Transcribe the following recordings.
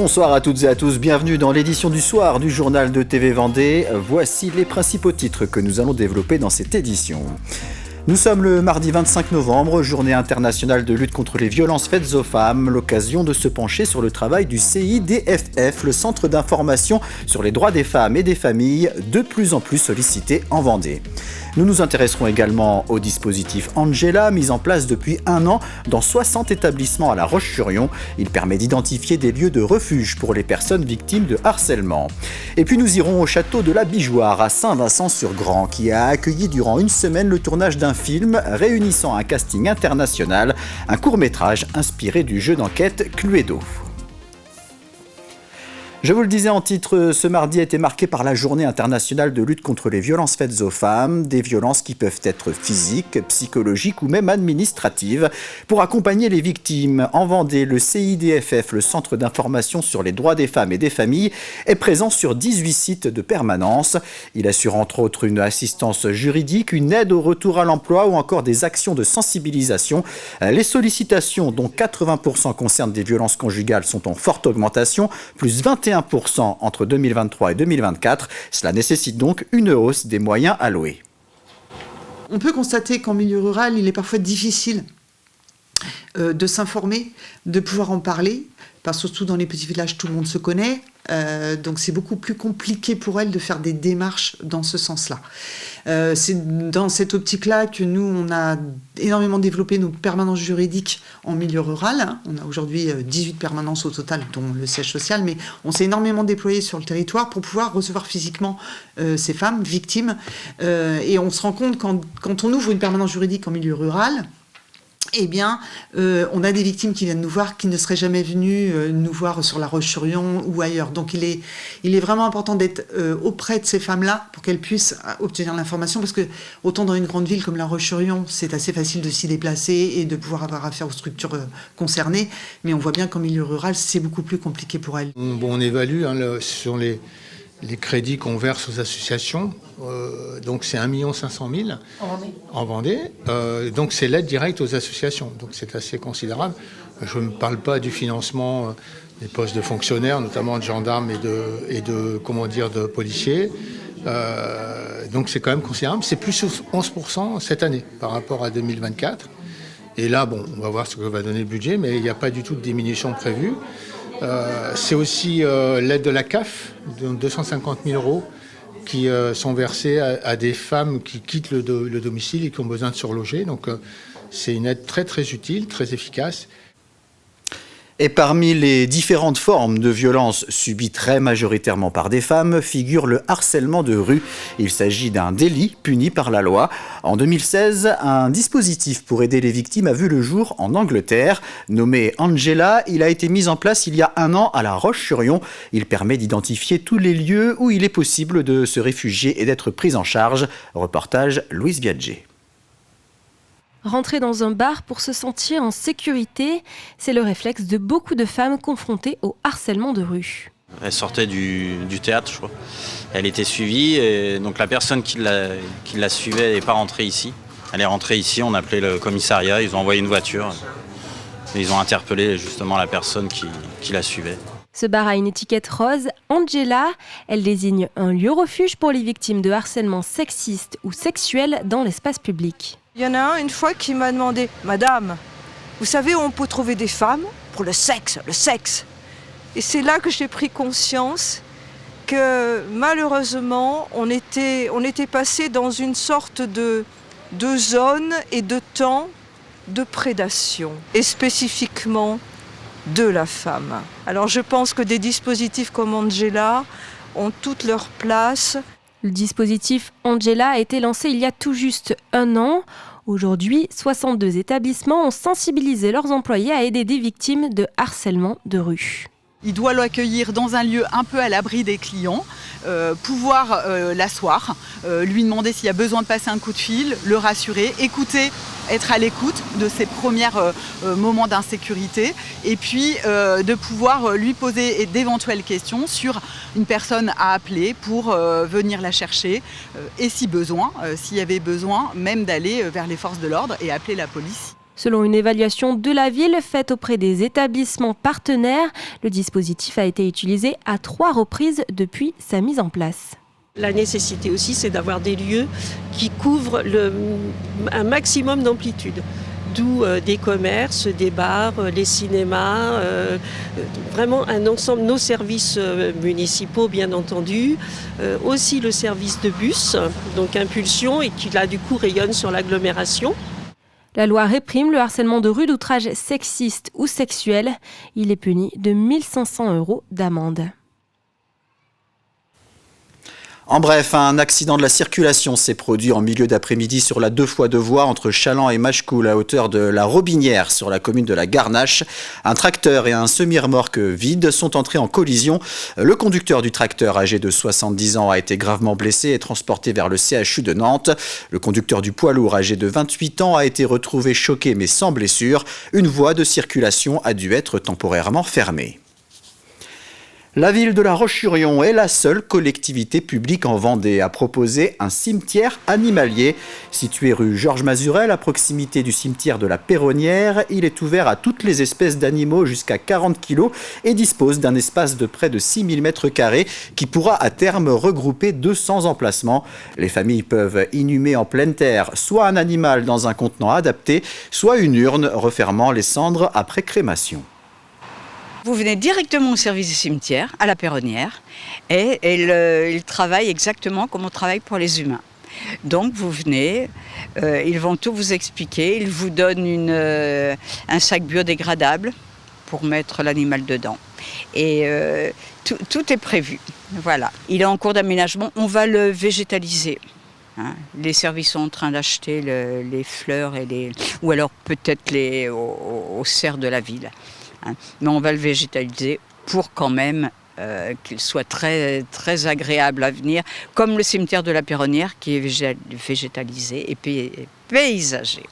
Bonsoir à toutes et à tous, bienvenue dans l'édition du soir du journal de TV Vendée. Voici les principaux titres que nous allons développer dans cette édition. Nous sommes le mardi 25 novembre, journée internationale de lutte contre les violences faites aux femmes, l'occasion de se pencher sur le travail du CIDFF, le Centre d'information sur les droits des femmes et des familles, de plus en plus sollicité en Vendée. Nous nous intéresserons également au dispositif Angela, mis en place depuis 1 an dans 60 établissements à La Roche-sur-Yon. Il permet d'identifier des lieux de refuge pour les personnes victimes de harcèlement. Et puis nous irons au château de la Bijoire à Saint-Vincent-sur-Grand, qui a accueilli durant une semaine le tournage d'un film réunissant un casting international, un court-métrage inspiré du jeu d'enquête Cluedo. Je vous le disais en titre, ce mardi a été marqué par la journée internationale de lutte contre les violences faites aux femmes, des violences qui peuvent être physiques, psychologiques ou même administratives. Pour accompagner les victimes, en Vendée, le CIDFF, le Centre d'information sur les droits des femmes et des familles, est présent sur 18 sites de permanence. Il assure entre autres une assistance juridique, une aide au retour à l'emploi ou encore des actions de sensibilisation. Les sollicitations, dont 80% concernent des violences conjugales, sont en forte augmentation, plus 21% entre 2023 et 2024. Cela nécessite donc une hausse des moyens alloués. On peut constater qu'en milieu rural, il est parfois difficile de s'informer, de pouvoir en parler, parce que surtout dans les petits villages, tout le monde se connaît. Donc c'est beaucoup plus compliqué pour elles de faire des démarches dans ce sens-là. C'est dans cette optique-là que nous, on a énormément développé nos permanences juridiques en milieu rural. On a aujourd'hui 18 permanences au total, dont le siège social, mais on s'est énormément déployé sur le territoire pour pouvoir recevoir physiquement ces femmes victimes. Et on se rend compte quand on ouvre une permanence juridique en milieu rural, eh bien, on a des victimes qui viennent nous voir, qui ne seraient jamais venues nous voir sur La Roche-sur-Yon ou ailleurs. Donc, il est vraiment important d'être auprès de ces femmes-là pour qu'elles puissent obtenir l'information, parce que autant dans une grande ville comme La Roche-sur-Yon, c'est assez facile de s'y déplacer et de pouvoir avoir affaire aux structures concernées, mais on voit bien qu'en milieu rural, c'est beaucoup plus compliqué pour elles. On évalue sur les crédits qu'on verse aux associations, donc c'est 1 500 000 en Vendée. Donc c'est l'aide directe aux associations, donc c'est assez considérable. Je ne parle pas du financement des postes de fonctionnaires, notamment de gendarmes et de policiers. Donc c'est quand même considérable. C'est plus 11% cette année par rapport à 2024. Et là, on va voir ce que va donner le budget, mais il n'y a pas du tout de diminution prévue. C'est aussi l'aide de la CAF, de 250 000 € qui sont versés à des femmes qui quittent le domicile et qui ont besoin de se reloger. Donc c'est une aide très très utile, très efficace. Et parmi les différentes formes de violences subies très majoritairement par des femmes figure le harcèlement de rue. Il s'agit d'un délit puni par la loi. En 2016, un dispositif pour aider les victimes a vu le jour en Angleterre. Nommé Angela, il a été mis en place il y a 1 an à La Roche-sur-Yon. Il permet d'identifier tous les lieux où il est possible de se réfugier et d'être pris en charge. Reportage Louise Biaggi. Rentrer dans un bar pour se sentir en sécurité, c'est le réflexe de beaucoup de femmes confrontées au harcèlement de rue. Elle sortait du théâtre, je crois. Elle était suivie, et donc la personne qui la suivait n'est pas rentrée ici. Elle est rentrée ici, on a appelé le commissariat, ils ont envoyé une voiture. Et ils ont interpellé justement la personne qui la suivait. Ce bar a une étiquette rose, Angela. Elle désigne un lieu refuge pour les victimes de harcèlement sexiste ou sexuel dans l'espace public. Il y en a un, une fois, qui m'a demandé « Madame, vous savez où on peut trouver des femmes pour le sexe ?» Et c'est là que j'ai pris conscience que malheureusement, on était passé dans une sorte de zone et de temps de prédation, et spécifiquement de la femme. Alors je pense que des dispositifs comme Angela ont toute leur place. Le dispositif Angela a été lancé il y a tout juste 1 an. Aujourd'hui, 62 établissements ont sensibilisé leurs employés à aider des victimes de harcèlement de rue. Il doit l'accueillir dans un lieu un peu à l'abri des clients, pouvoir l'asseoir, lui demander s'il y a besoin de passer un coup de fil, le rassurer, écouter, être à l'écoute de ses premiers moments d'insécurité et puis de pouvoir lui poser d'éventuelles questions sur une personne à appeler pour venir la chercher et si besoin, s'il y avait besoin, même d'aller vers les forces de l'ordre et appeler la police. Selon une évaluation de la ville faite auprès des établissements partenaires, le dispositif a été utilisé à 3 reprises depuis sa mise en place. La nécessité aussi, c'est d'avoir des lieux qui couvrent un maximum d'amplitude. D'où des commerces, des bars, les cinémas, vraiment un ensemble, nos services municipaux bien entendu, aussi le service de bus, donc Impulsion, et qui là du coup rayonne sur l'agglomération. La loi réprime le harcèlement de rue d'outrage sexiste ou sexuel. Il est puni de 1 500 € d'amende. En bref, un accident de la circulation s'est produit en milieu d'après-midi sur la 2x2 voies entre Chaland et Machecoul à hauteur de la Robinière sur la commune de la Garnache. Un tracteur et un semi-remorque vide sont entrés en collision. Le conducteur du tracteur, âgé de 70 ans, a été gravement blessé et transporté vers le CHU de Nantes. Le conducteur du poids lourd, âgé de 28 ans, a été retrouvé choqué mais sans blessure. Une voie de circulation a dû être temporairement fermée. La ville de La Roche-sur-Yon est la seule collectivité publique en Vendée à proposer un cimetière animalier. Situé rue Georges Mazurel, à proximité du cimetière de la Perronnière, il est ouvert à toutes les espèces d'animaux jusqu'à 40 kg et dispose d'un espace de près de 6000 m² qui pourra à terme regrouper 200 emplacements. Les familles peuvent inhumer en pleine terre soit un animal dans un contenant adapté, soit une urne refermant les cendres après crémation. Vous venez directement au service du cimetière, à la Perronnière, et ils travaillent exactement comme on travaille pour les humains. Donc vous venez, ils vont tout vous expliquer, ils vous donnent un sac biodégradable pour mettre l'animal dedans. Et tout est prévu. Voilà. Il est en cours d'aménagement, on va le végétaliser. Les services sont en train d'acheter les fleurs ou alors peut-être aux serres de la ville. Mais on va le végétaliser pour quand même qu'il soit très, très agréable à venir, comme le cimetière de la Perronnière qui est végétalisé et paysagé.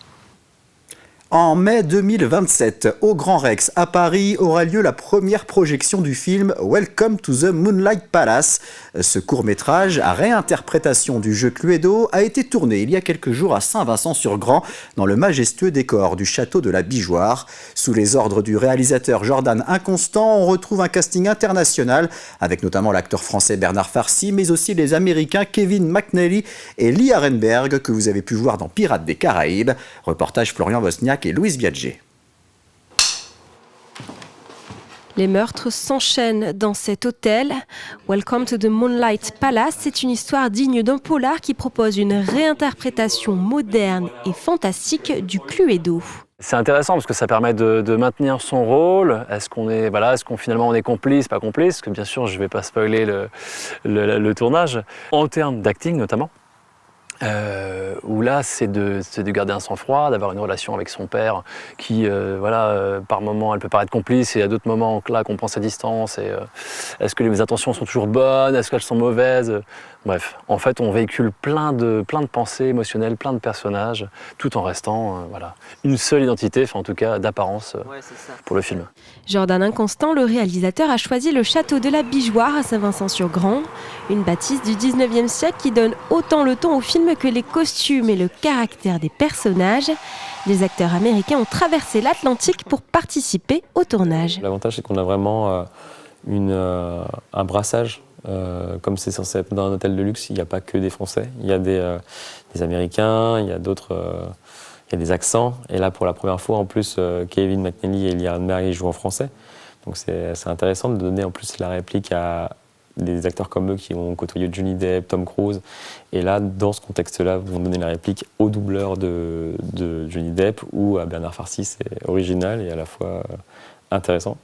En mai 2027, au Grand Rex à Paris, aura lieu la première projection du film Welcome to the Moonlight Palace. Ce court-métrage, à réinterprétation du jeu Cluedo, a été tourné il y a quelques jours à Saint-Vincent-sur-Grand, dans le majestueux décor du château de la Bijoire. Sous les ordres du réalisateur Jordan Inconstant, on retrouve un casting international, avec notamment l'acteur français Bernard Farcy, mais aussi les Américains Kevin McNally et Lee Arenberg, que vous avez pu voir dans Pirates des Caraïbes. Reportage Florian Wozniak et Louise Biagé. Les meurtres s'enchaînent dans cet hôtel. Welcome to the Moonlight Palace, c'est une histoire digne d'un polar qui propose une réinterprétation moderne et fantastique du Cluedo. C'est intéressant parce que ça permet de maintenir son rôle. Est-ce qu'on finalement on est complice, pas complice? Parce que bien sûr, je ne vais pas spoiler le tournage. En termes d'acting notamment, où là c'est de garder un sang-froid, d'avoir une relation avec son père qui par moments elle peut paraître complice et à d'autres moments là qu'on prend sa distance et est-ce que les intentions sont toujours bonnes, est-ce qu'elles sont mauvaises, bref, en fait on véhicule plein de pensées émotionnelles, plein de personnages tout en restant une seule identité, enfin en tout cas d'apparence pour le film. Jordan Inconstant, le réalisateur, a choisi le château de la Bijoire à Saint-Vincent-sur-Grand, une bâtisse du 19e siècle qui donne autant le ton au film que les costumes et le caractère des personnages. Des acteurs américains ont traversé l'Atlantique pour participer au tournage. L'avantage, c'est qu'on a vraiment un brassage. Comme c'est censé être dans un hôtel de luxe, il n'y a pas que des Français. Il y a des Américains, il y a d'autres... il y a des accents. Et là, pour la première fois, en plus, Kevin McNally et Lee Arenberg jouent en français. Donc c'est intéressant de donner en plus la réplique à des acteurs comme eux qui ont côtoyé Johnny Depp, Tom Cruise. Et là, dans ce contexte-là, vous vont donner la réplique au doubleur de Johnny Depp ou à Bernard Farcy. C'est original et à la fois intéressant.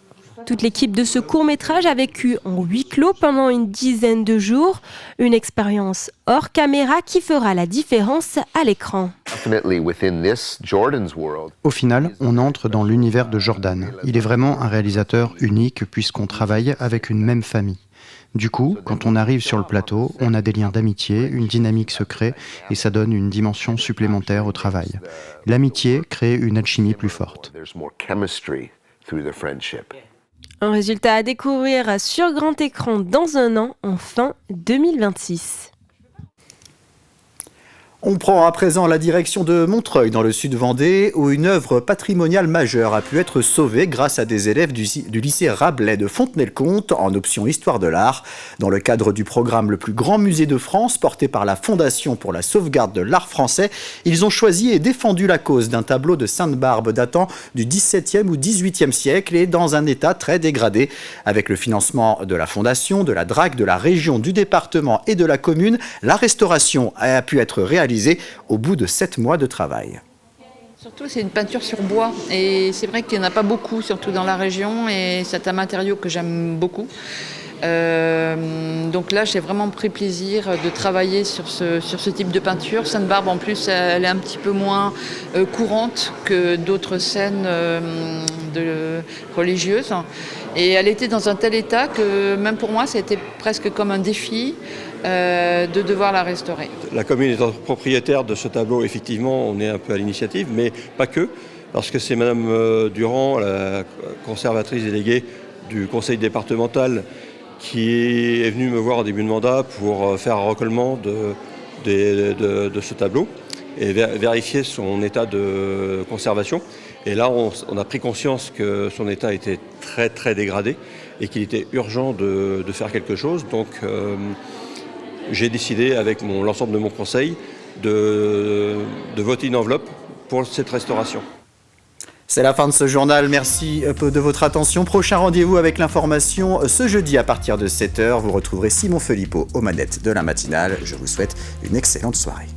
Toute l'équipe de ce court-métrage a vécu en huis clos pendant une dizaine de jours. Une expérience hors caméra qui fera la différence à l'écran. Au final, on entre dans l'univers de Jordan. Il est vraiment un réalisateur unique puisqu'on travaille avec une même famille. Du coup, quand on arrive sur le plateau, on a des liens d'amitié, une dynamique se crée et ça donne une dimension supplémentaire au travail. L'amitié crée une alchimie plus forte. Un résultat à découvrir sur grand écran dans un an, en fin 2026. On prend à présent la direction de Montreuil, dans le sud Vendée, où une œuvre patrimoniale majeure a pu être sauvée grâce à des élèves du lycée Rabelais de Fontenay-le-Comte en option Histoire de l'art. Dans le cadre du programme Le plus grand musée de France, porté par la Fondation pour la sauvegarde de l'art français, ils ont choisi et défendu la cause d'un tableau de Sainte-Barbe datant du XVIIe ou XVIIIe siècle et dans un état très dégradé. Avec le financement de la Fondation, de la DRAC, de la région, du département et de la commune, la restauration a pu être réalisée au bout de 7 mois de travail. Surtout, c'est une peinture sur bois et c'est vrai qu'il n'y en a pas beaucoup, surtout dans la région, et c'est un matériau que j'aime beaucoup. Donc là, j'ai vraiment pris plaisir de travailler sur ce type de peinture. Sainte-Barbe, en plus, elle est un petit peu moins courante que d'autres scènes religieuses. Et elle était dans un tel état que même pour moi, c'était presque comme un défi de devoir la restaurer. La commune étant propriétaire de ce tableau, effectivement, on est un peu à l'initiative, mais pas que, parce que c'est Madame Durand, la conservatrice déléguée du conseil départemental, qui est venue me voir au début de mandat pour faire un recollement de ce tableau et vérifier son état de conservation. Et là, on a pris conscience que son état était très très dégradé et qu'il était urgent de faire quelque chose. Donc j'ai décidé avec l'ensemble de mon conseil de voter une enveloppe pour cette restauration. C'est la fin de ce journal, merci de votre attention. Prochain rendez-vous avec l'information ce jeudi à partir de 7h. Vous retrouverez Simon Philippot aux manettes de la matinale. Je vous souhaite une excellente soirée.